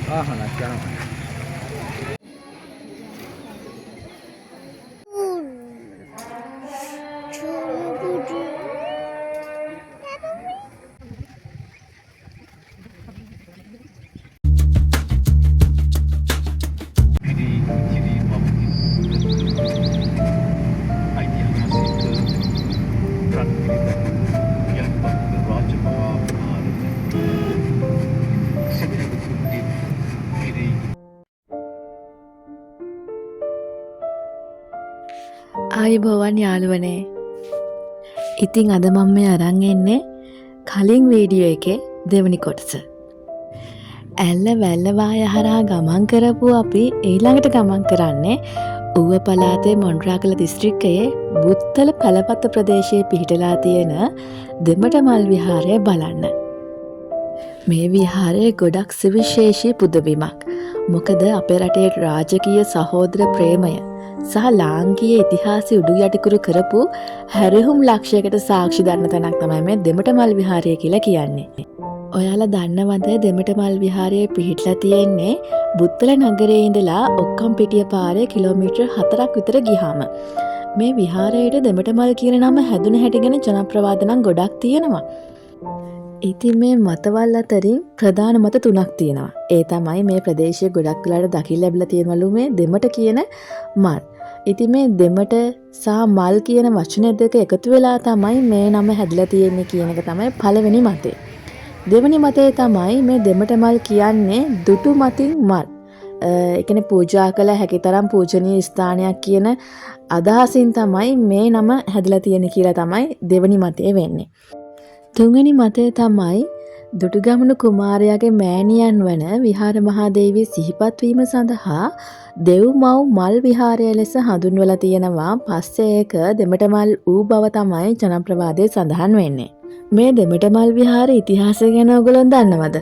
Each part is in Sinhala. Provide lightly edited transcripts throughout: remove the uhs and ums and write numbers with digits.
वाहनක් යනවා. ආයුබෝවන් යාළුවනේ. ඉතින් අද මම මේ අරන් එන්නේ කලින් වීඩියෝ එකේ දෙවෙනි කොටස. ඇල්ල වැල්ල වාය හරහා ගමන් කරපු අපි ඊළඟට ගමන් කරන්නේ ඌව පළාතේ මොන්රාගල දිස්ත්‍රික්කයේ බුත්තල පැලපත්ත ප්‍රදේශයේ පිහිටලා තියෙන දෙමටමල් විහාරය බලන්න. මේ විහාරය ගොඩක් සුවිශේෂී පුදබිමක්. මොකද අපේ රටේ රාජකීය සහෝදර ප්‍රේමය සහ ලාංකීය ඉතිහාසය උඩු යටිකුරු කරපු හැරහුම් ලක්ෂයකට සාක්ෂි දරන තැනක් තමයි මේ දෙමටමල් විහාරය කියලා කියන්නේ. ඔයාලා දන්නවද දෙමටමල් විහාරයේ පිහිටලා තියෙන්නේ බුත්තල නගරයේ ඉඳලා ඔක්කම්පිටිය පාරේ කිලෝමීටර් 4ක් විතර ගියාම. මේ විහාරයට දෙමටමල් කියන නම හැදුන හැටි ගැන ජනප්‍රවාද නම් ගොඩක් තියෙනවා. ඉතින් මේ මතවල් අතරින් ප්‍රධාන මත 3ක් තියෙනවා. ඒ තමයි මේ ප්‍රදේශයේ ගොඩක් වෙලාට දකින්න ලැබිලා තියෙනවලු මේ දෙමට කියන මල්. ඉතින් මේ දෙමට සහ මල් කියන වචන දෙක එකතු වෙලා තමයි මේ නම හැදිලා තියෙන්නේ කියන එක තමයි පළවෙනි මතය. දෙවෙනි මතය තමයි මේ දෙමට මල් කියන්නේ දුටු මතින් මල්. ඒ කියන්නේ පූජා කළ හැකිතරම් පූජනීය ස්ථානයක් කියන අදහසින් තමයි මේ නම හැදිලා තියෙන්නේ කියලා තමයි දෙවෙනි මතය වෙන්නේ. තුන්වෙනි මතය තමයි දුටුගැමුණු කුමාරයාගේ මෑණියන් වන විහාර මහාදේවිය සිහිපත් වීම සඳහා දෙව්මව් මල් විහාරය ලෙස හඳුන්වලා තියෙනවා. පස්සේ ඒක දෙමටමල් වූ බව තමයි ජනප්‍රවාදයේ සඳහන් වෙන්නේ. මේ දෙමටමල් විහාර ඉතිහාසය ගැන ඔයගොල්ලෝ දන්නවද?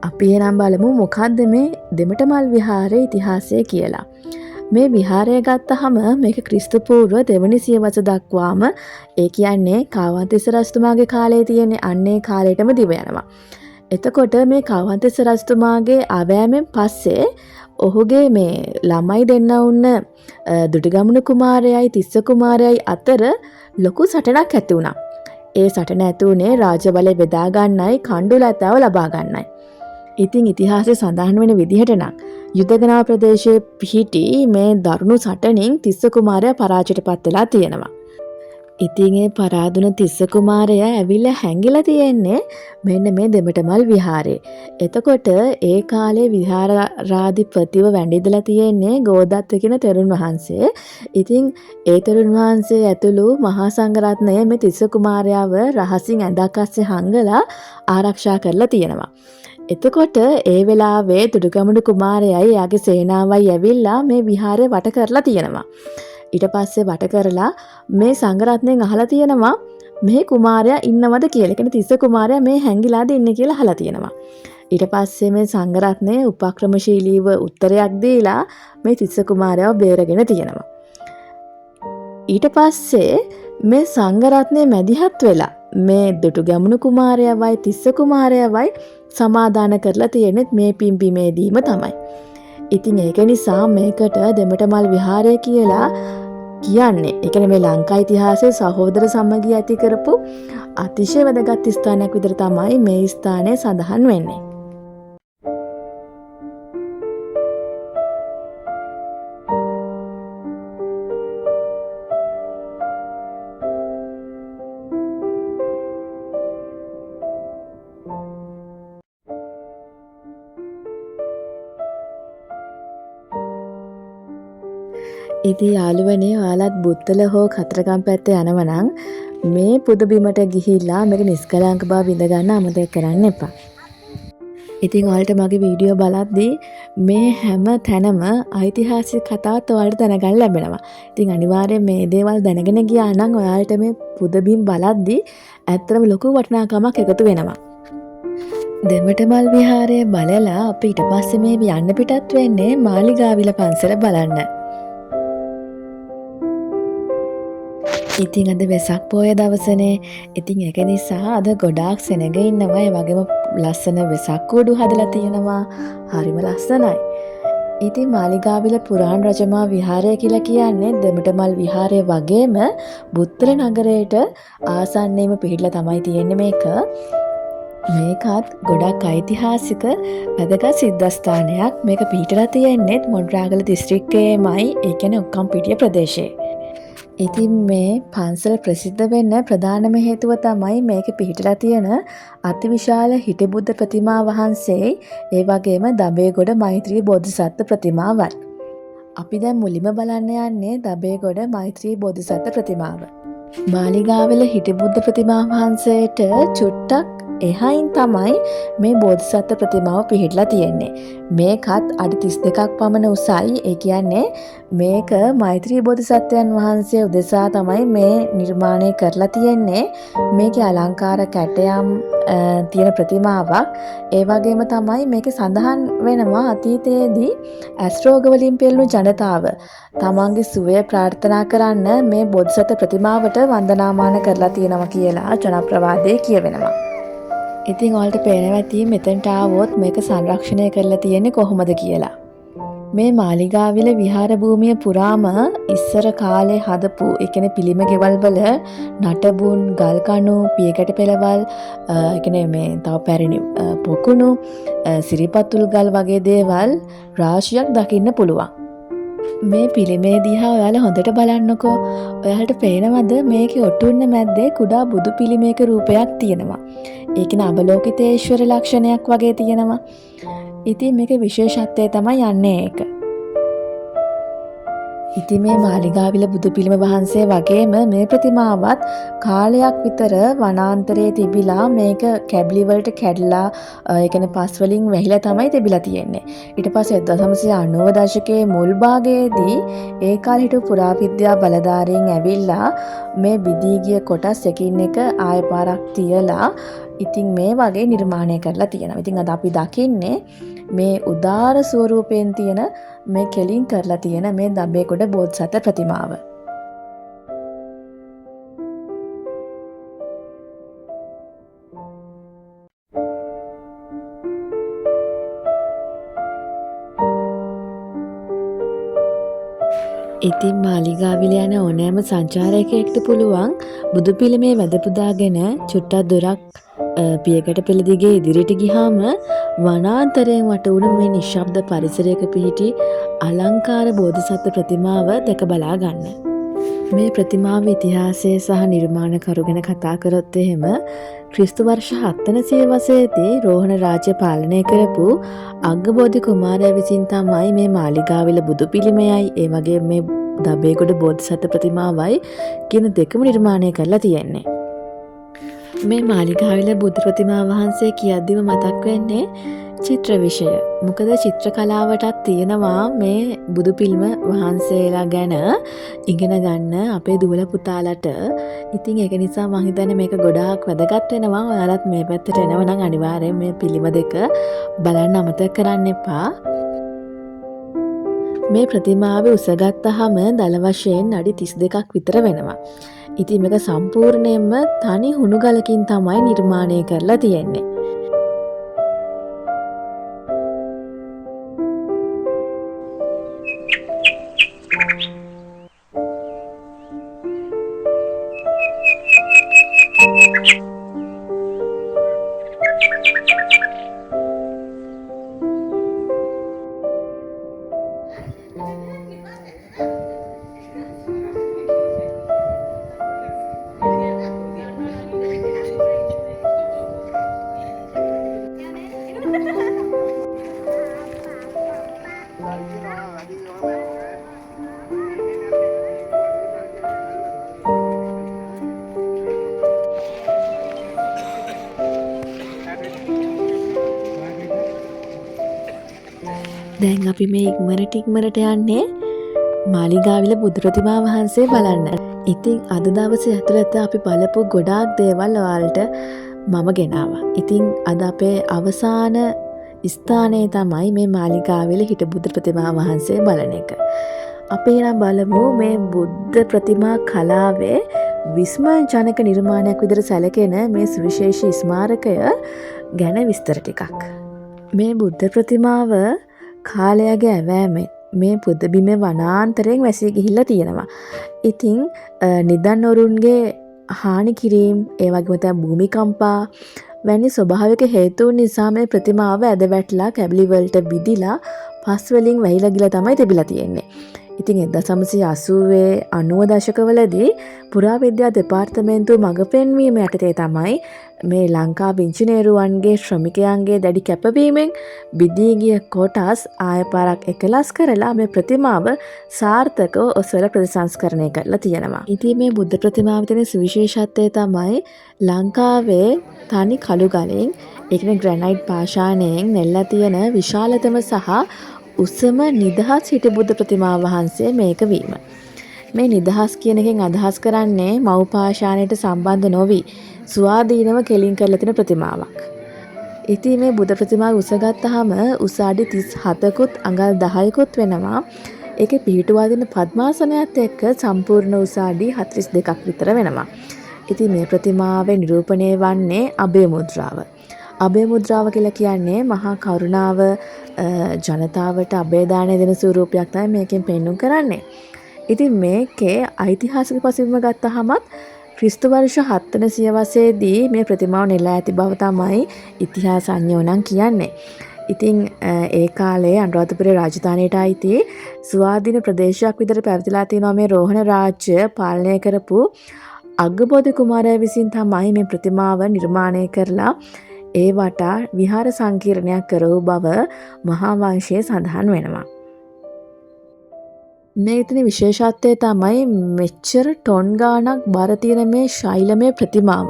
අපි එනම් බලමු මොකද්ද මේ දෙමටමල් විහාරයේ ඉතිහාසය කියලා. මේ විහාරය ගත්තහම මේක ක්‍රිස්තු පූර්ව දෙවනි සියවස දක්වාම ඒ කියන්නේ කාවන්තිස්ස රජතුමාගේ කාලේ තියෙන අන්නේ කාලයටම දිව යනවා. එතකොට මේ කාවන්තිස්ස රජතුමාගේ අවෑමෙන් පස්සේ ඔහුගේ මේ ළමයි දෙන්න වුණ දුටුගැමුණු කුමාරයයි තිස්ස කුමාරයයි අතර ලොකු සටනක් ඇති වුණා. ඒ සටන ඇති වුණේ රාජ්‍ය බලය බෙදා ගන්නයි කණ්ඩුලතාව ලබා ගන්නයි. ඉතින් ඉතිහාසයේ සඳහන් වෙන විදිහට නම් යුදගනාව ප්‍රදේශයේ පිහිටි මේ දරුණු සටනින් තිස්ස කුමාරයා පරාජයට පත් වෙලා තියෙනවා. ඉතින් ඒ පරාදුන තිස්ස කුමාරයා ඇවිල්ලා හැංගිලා තියෙන්නේ මෙන්න මේ දෙමටමල් විහාරේ. එතකොට ඒ කාලේ විහාරාධිපතිව වැඳිදලා තියෙන්නේ ගෝදත්ත කියන තෙරුන් වහන්සේ. ඉතින් ඒ තෙරුන් වහන්සේ ඇතුළු මහා සංඝරත්නය මේ තිස්ස කුමාරයාව රහසින් ඇඳක් අස්සේ හංගලා ආරක්ෂා කරලා තියෙනවා. එතකොට ඒ වෙලාවේ දුටුගැමුණු කුමාරයයි එයාගේ සේනාවයි ඇවිල්ලා මේ විහාරය වට කරලා තියෙනවා. ඊට පස්සේ වට කරලා මේ සංඝරත්නයෙන් අහලා තියෙනවා මේ කුමාරයා ඉන්නවද කියලා. කියන්නේ තිස්ස කුමාරයා මේ හැංගිලාද ඉන්නේ කියලා අහලා තියෙනවා. ඊට පස්සේ මේ සංඝරත්නය උපක්‍රමශීලීව උත්තරයක් දීලා මේ තිස්ස කුමාරයාව බේරගෙන තියෙනවා. ඊට පස්සේ මේ සංඝරත්නය මැදිහත් වෙලා මේ දුටුගැමුණු කුමාරයාවයි තිස්ස කුමාරයාවයි සමාදාන කරලා තියෙනෙත් මේ පිම්බීමේදීම තමයි. ඉතින් ඒක නිසා මේකට දෙමටමල් විහාරය කියලා කියන්නේ. ඒ කියන්නේ මේ ලංකා ඉතිහාසයේ සහෝදර සමගිය ඇති කරපු අතිශය වැදගත් ස්ථානයක් විතර තමයි මේ ස්ථානය සඳහන් වෙන්නේ. ඉතින් යාළුවනේ ඔයාලත් බුත්තල හෝ කතරගම පැත්තේ යනවනම් මේ පුදබිමට ගිහිල්ලා මේක නිස්කලංක බව විඳ ගන්න අමතක කරන්න එපා. ඉතින් ඔයාලට මගේ වීඩියෝ බලද්දී මේ හැම තැනම ඓතිහාසික කතාවත් ඔයාලට දැනගන්න ලැබෙනවා. ඉතින් අනිවාර්යයෙන් මේ දේවල් දැනගෙන ගියා නම් ඔයාලට මේ පුදබිම් බලද්දී ඇත්තටම ලොකු වටිනාකමක් එකතු වෙනවා. දෙමටමල් විහාරය බලලා අපි ඊට පස්සේ මේ යන්න පිටත් වෙන්නේ මාලිගාවිල පන්සල බලන්න. ඉතින් අද වෙසක් පෝය දවසනේ. ඉතින් ඒක නිසා අද ගොඩාක් සෙනග ඉන්නවා. ඒ වගේම ලස්සන වෙසක් කූඩු හදලා තියෙනවා. හරිම ලස්සනයි. ඉතින් මාලිගාවිල පුරාණ රජමා විහාරය කියලා කියන්නේ දෙමටමල් විහාරය වගේම බුත්තල නගරයට ආසන්නයේම පිහිටලා තමයි තියෙන්නේ මේක. මේකත් ගොඩක් ඓතිහාසික වැදගත් සිද්ධස්ථානයක්. මේක පිහිටලා තියෙන්නේ මොණරාගල දිස්ත්‍රික්කයේමයි. ඒ කියන්නේ ඔක්කම්පිටිය ප්‍රදේශයේ. ඉතින් මේ පන්සල ප්‍රසිද්ධ වෙන්න ප්‍රධානම හේතුව තමයි මේක පිහිටලා තියෙන අතිවිශාල හිටබුද්ධ ප්‍රතිමා වහන්සේ, ඒ වගේම දඹේගොඩ මෛත්‍රී බෝධිසත්ව ප්‍රතිමාවත්. අපි දැන් මුලින්ම බලන්න යන්නේ දඹේගොඩ මෛත්‍රී බෝධිසත්ව ප්‍රතිමාව. මාලිගාවෙල හිටබුද්ධ ප්‍රතිමා වහන්සේට චුට්ටක් එහයින් තමයි මේ බෝධිසත්ව ප්‍රතිමාව පිහිටලා තියෙන්නේ. මේකත් අඩි 32ක් පමණ උසයි. ඒ කියන්නේ මේක මෛත්‍රී බෝධිසත්වයන් වහන්සේ උදෙසා තමයි මේ නිර්මාණය කරලා තියෙන්නේ. මේකේ අලංකාර කැටයම් තියෙන ප්‍රතිමාවක්. ඒ වගේම තමයි මේකේ සඳහන් වෙනවා අතීතයේදී ඇස් රෝග වලින් පෙළෙන ජනතාව තමන්ගේ සුවය ප්‍රාර්ථනා කරන්න මේ බෝධිසත්ව ප්‍රතිමාවට වන්දනාමාන කරලා තියෙනවා කියලා ජනප්‍රවාදයේ කියවෙනවා. ඉතින් ඔයාලට පේනවා ඇති මෙතනට ආවොත් මේක සංරක්ෂණය කරලා තියෙන්නේ කොහොමද කියලා. මේ මාලිගාවිල විහාර භූමිය පුරාම ඉස්සර කාලේ හදපු ඒ කියන්නේ පිළිම ගෙවල් වල නටබුන්, ගල්කණු, පියකැට පෙළවල්, ඒ කියන්නේ මේ තව පැරණි පොකුණු, සිරිපතුල් ගල් වගේ දේවල් රාශියක් දකින්න පුළුවන්. මේ පිළිමේ දිහා ඔයාලා හොඳට බලන්නකෝ. ඔයාලට පේනවද මේකේ ඔටුන්න මැද්දේ කුඩා බුදු පිළිමයක රූපයක් තියෙනවා. ඒකේ අබලෝකිතේශ්වර ලක්ෂණයක් වගේ තියෙනවා. ඉතින් මේකේ විශේෂත්වය තමයි යන්නේ ඒක. ඉතින් මේ මාලිගාවිල බුදු පිළිම වහන්සේ වගේම මේ ප්‍රතිමාවත් කාලයක් විතර වනාන්තරයේ තිබිලා මේක කැබලි වලට කැඩලා ඒ කියන්නේ පස් වලින් වැහිලා තමයි තිබිලා තියෙන්නේ. ඊට පස්සේ 1990 දශකයේ මුල් භාගයේදී ඒ කාලේ හිටපු පුරාවිද්‍යා බලධාරීන් ඇවිල්ලා මේ බිදී ගිය කොටස් එකින් එක ආය පාරක් තියලා ඉතින් මේ වගේ නිර්මාණය කරලා තියෙනවා. ඉතින් අද අපි දකින්නේ මේ උදාර ස්වරූපයෙන් තියෙන මේ කෙලින් කරලා තියෙන මේ දඹේගොඩ බෝධිසත්ව ප්‍රතිමාව. ඉතින් මාලිගාවිල යන ඕනෑම සංචාරකයෙක්ට පුළුවන් බුදු පිළිමේ වැඳ පුදාගෙන චුට්ටක් දුරක් පියකට පෙළ දිගේ ඉදිරියට ගියාම වනාන්තරයෙන් වට වුණු මේ නිශ්ශබ්ද පරිසරයක පිහිටි අලංකාර බෝධිසත්ව ප්‍රතිමාව දැක බලා ගන්න. මේ ප්‍රතිමාවේ ඉතිහාසය සහ නිර්මාණකරු ගැන කතා කරොත් එහෙම ක්‍රිස්තු වර්ෂ 700 වසරේදී රෝහණ රාජ්‍ය පාලනය කරපු අග්ගබෝධි කුමාරයා විසින් තමයි මේ මාලිගාවිල බුදු පිළිමයයි ඒ වගේ මේ දඹේගොඩ බෝධිසත්ව ප්‍රතිමාවයි කියන දෙකම නිර්මාණය කරලා තියෙන්නේ. මේ මාලිගාවිල බුදු ප්‍රතිමා වහන්සේ කියද්දිම මතක් වෙන්නේ චිත්‍ර විෂය. මොකද චිත්‍ර කලාවටත් තියෙනවා මේ බුදු පිළිම වහන්සේලා ගැන ඉගෙන ගන්න අපේ දුවල පුතාලට. ඉතින් ඒක නිසා මම හිතන්නේ මේක ගොඩාක් වැදගත් වෙනවා. ඔයාලත් මේ පැත්තට එනවා නම් අනිවාර්යෙන් මේ පිළිම දෙක බලන්න අමතක කරන්න එපා. මේ ප්‍රතිමාවේ උස ගත්තාම දල වශයෙන් අඩි 32ක් විතර වෙනවා. ඉතින් මේක සම්පූර්ණයෙන්ම තනි හුණු ගලකින් තමයි නිර්මාණය කරලා තියෙන්නේ. දැන් අපි මේ ඉක්මනට යන්නේ මාලිගාවිල බුදු ප්‍රතිමා වහන්සේ බලන්න. ඉතින් අද දවසේ ඇතුළත අපි බලපු ගොඩාක් දේවල් ඔයාලට මම ගෙනාවා. ඉතින් අද අපේ අවසාන ස්ථානයේ තමයි මේ මාලිගාවිල හිට බුදු ප්‍රතිමා වහන්සේ බලන එක. අපි නම් බලමු මේ බුද්ධ ප්‍රතිමා කලාවේ විස්මයජනක නිර්මාණයක් විදිහට සැලකෙන මේ සුවිශේෂී ස්මාරකය ගැන විස්තර ටිකක්. මේ බුද්ධ ප්‍රතිමාව කාලයගේ ඇවෑමෙන් මේ පුද බිමේ වනාන්තරයෙන් වැසී ගිහිල්ලා තියෙනවා. ඉතින් නිදන්නවරුන්ගේ හානි කිරීම, ඒ වගේම තමයි භූමිකම්පා වැනි ස්වභාවික හේතුන් නිසා මේ ප්‍රතිමාව ඇද වැටලා කැබලි වලට විදිලා පස් වලින් වැහිලා ගිලා තමයි තිබිලා තියෙන්නේ. ඉතින් 1980 90 දශකවලදී පුරාවිද්‍යා දෙපාර්තමේන්තුව මඟ පෙන්වීම යටතේ තමයි මේ ලංකාවේ ඉංජිනේරුවන්ගේ ශ්‍රමිකයන්ගේ දැඩි කැපවීමෙන් බිදී ගිය කොටස් ආයපාරක් එකලස් කරලා මේ ප්‍රතිමාව සාර්ථකව ඔසවලා ප්‍රතිසංස්කරණය කරලා තියෙනවා. ඉතින් මේ බුද්ධ ප්‍රතිමාවේ තියෙන සුවිශේෂත්වය තමයි ලංකාවේ තනි කළු ගලින් ඒ කියන්නේ ග්‍රැනයිට් පාෂාණයෙන් නෙල්ලා තියෙන විශාලතම සහ උසම නිදහස් හිටි බුද්ධ ප්‍රතිමා වහන්සේ මේක වීම. මේ නිදහස් කියන එකෙන් අදහස් කරන්නේ මව් පාෂාණයට සම්බන්ධ නොවි ස්වාධීනව කෙලින් කරලා තියෙන ප්‍රතිමාවක්. ඉතින් මේ බුද්ධ ප්‍රතිමාව උස ගත්තාම උස අඩි 37කුත් අඟල් 10කුත් වෙනවා. ඒකේ පිහිටුවා දෙන පద్මාසනයත් එක්ක සම්පූර්ණ උස අඩි 42ක් විතර වෙනවා. ඉතින් මේ ප්‍රතිමාවේ නිරූපණය වන්නේ අභය මුද්‍රාව. අභය මුද්‍රාව කියලා කියන්නේ මහා කරුණාව ජනතාවට අභය දාණය දෙන ස්වරූපයක් තමයි මේකෙන් පෙන්වුම් කරන්නේ. ඉතින් මේකේ ඓතිහාසික පසුබිම ගත්තහමත් ක්‍රිස්තු වර්ෂ 7 වෙනි සියවසේදී මේ ප්‍රතිමාව නෙලා ඇති බව තමයි ඉතිහාසඥයෝ නම් කියන්නේ. ඉතින් ඒ කාලේ අනුරාධපුර රාජධානියට අයිති ස්වාධීන ප්‍රදේශයක් විදිහට පැවතිලා තියෙනවා මේ රෝහණ රාජ්‍ය පාලනය කරපු අග්ගබෝධි කුමාරයා විසින් තමයි මේ ප්‍රතිමාව නිර්මාණය කරලා ඒ වටා විහාර සංකීර්ණයක් කරවූ බව මහා වංශයේ සඳහන් වෙනවා. මේ ඉතින් විශේෂත්වය තමයි මෙච්චර ටොන් ගාණක් බර තියෙන මේ ශෛලමය ප්‍රතිමාව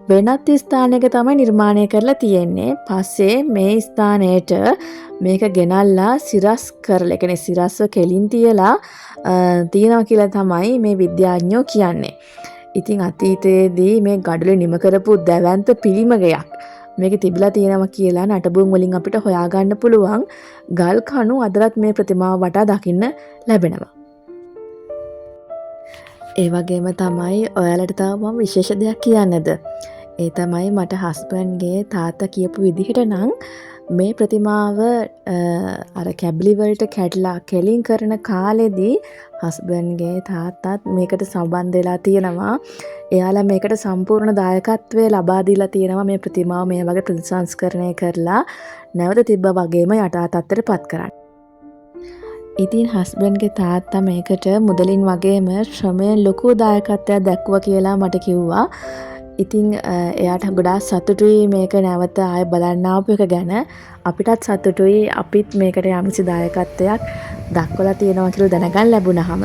වෙනත් ස්ථානයක තමයි නිර්මාණය කරලා තියෙන්නේ. පස්සේ මේ ස්ථානයට මේක ගෙනල්ලා සිරස් කරලා, කියන්නේ සිරස්ව කෙලින් තියලා තියනවා කියලා තමයි මේ විද්‍යාඥයෝ කියන්නේ. ඉතින් අතීතයේදී මේ ගඩොලේ නිම කරපු දැවැන්ත පිළිමගයක් මේක තිබිලා තියෙනවා කියලා නටබුන් වලින් අපිට හොයාගන්න පුළුවන් ගල් කණු අදටත් මේ ප්‍රතිමාව වටා දකින්න ලැබෙනවා. ඒ වගේම තමයි ඔයාලට තව මම විශේෂ දෙයක් කියන්නද. ඒ තමයි මට හස්බන්ඩ්ගේ තාත්තා කියපු විදිහට නම් මේ ප්‍රතිමාව අර කැබලි වලට කැඩලා කෙලින් කරන කාලෙදී හස්බන්ඩ්ගේ තාත්තත් මේකට සම්බන්ධ වෙලා තියෙනවා. එයාලා මේකට සම්පූර්ණ දායකත්වය ලබා දීලා තියෙනවා මේ ප්‍රතිමාව මේ වගේ ප්‍රතිසංස්කරණය කරලා නැවත තිබ්බා වගේම යටා තත්ත්වයටපත් කරන්න. ඉතින් හස්බන්ඩ්ගේ තාත්තා මේකට මුදලින් වගේම ශ්‍රමයෙන් ලොකු දායකත්වයක් දක්වුවා කියලා මට කිව්වා. ඉතින් එයාට ගොඩාක් සතුටුයි මේක නැවත ආයෙ බලන්න ආපු එක ගැන. අපිටත් සතුටුයි අපිත් මේකට යම්කිසි දායකත්වයක් දක්වලා තියෙනවා කියලා දැනගන්න ලැබුණාම.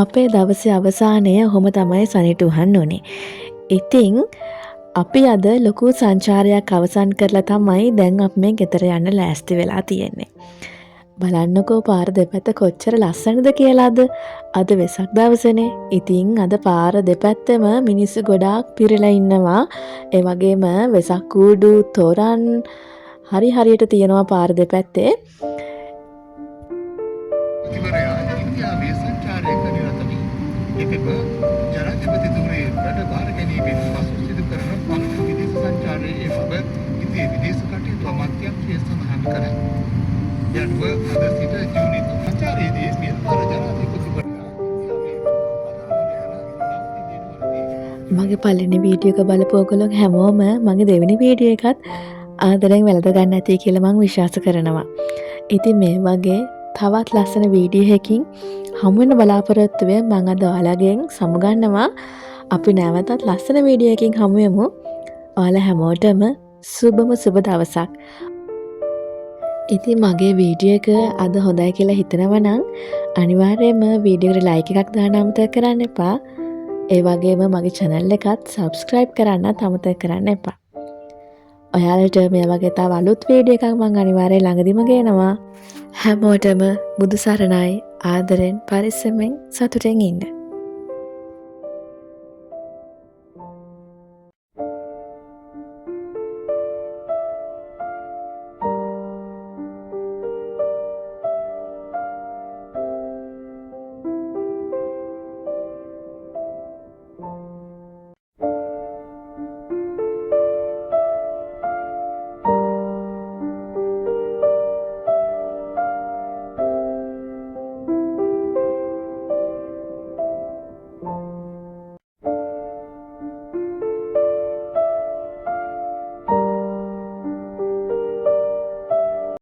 අපේ දවසේ අවසානය ඔහොම තමයි සනිටුහන් උනේ. ඉතින් අපි අද ලොකු සංචාරයක් අවසන් කරලා තමයි දැන් අපි මේ ගෙදර යන්න ලෑස්ති වෙලා තියෙන්නේ. බලන්නකෝ පාර දෙපැත්ත කොච්චර ලස්සනද කියලාද. අද වෙසක් දවසනේ. ඉතින් අද පාර දෙපැත්තම මිනිස්සු ගොඩාක් පිරලා ඉන්නවා. ඒ වගේම වෙසක් කූඩු තොරන් හරියට තියෙනවා පාර දෙපැත්තේ. ජනාධිපති ධුරයේ වැඩ බාර ගැනීමෙන් පසු සිදු කරන පළමු විදේශ සංචාරයේ බව ඉන්දියාවේ විදේශ කටයුතු අමාත්‍යාංශය සඳහන් කරයි. යනුව අද සිට ජූනි 3 ආචාර්යදී මියන්මාර ජනාධිපතිවරයා මගේ පළවෙනි වීඩියෝ එක බලපු ඔයගොල්ලෝ හැමෝම මගේ දෙවෙනි වීඩියෝ එකත් ආදරෙන් වැළඳ ගන්න ඇති කියලා මම විශ්වාස කරනවා. ඉතින් මේ වගේ තවත් ලස්සන වීඩියෝ එකකින් හමු වෙන බලාපොරොත්තුවෙන් මම අද ඔයාලගෙන් සමුගන්නවා. අපි නැවතත් ලස්සන වීඩියෝ එකකින් හමු වෙමු. ඔයාලා හැමෝටම සුබ දවසක්. ඉතින් මගේ වීඩියෝ එක අද හොඳයි කියලා හිතනවා නම් අනිවාර්යයෙන්ම වීඩියෝ එකට ලයික් එකක් දාන්න අමතක කරන්න එපා. ඒ වගේම මගේ channel එකත් subscribe කරන්නත් අමතක කරන්න එපා. ඔයාලට මේ වගේ තව අලුත් වීඩියෝ එකක් මම අනිවාර්යයෙන් ළඟදිම ගේනවා. හැමෝටම බුදු සරණයි. ආදරෙන් පරිස්සමෙන් සතුටෙන් ඉන්න.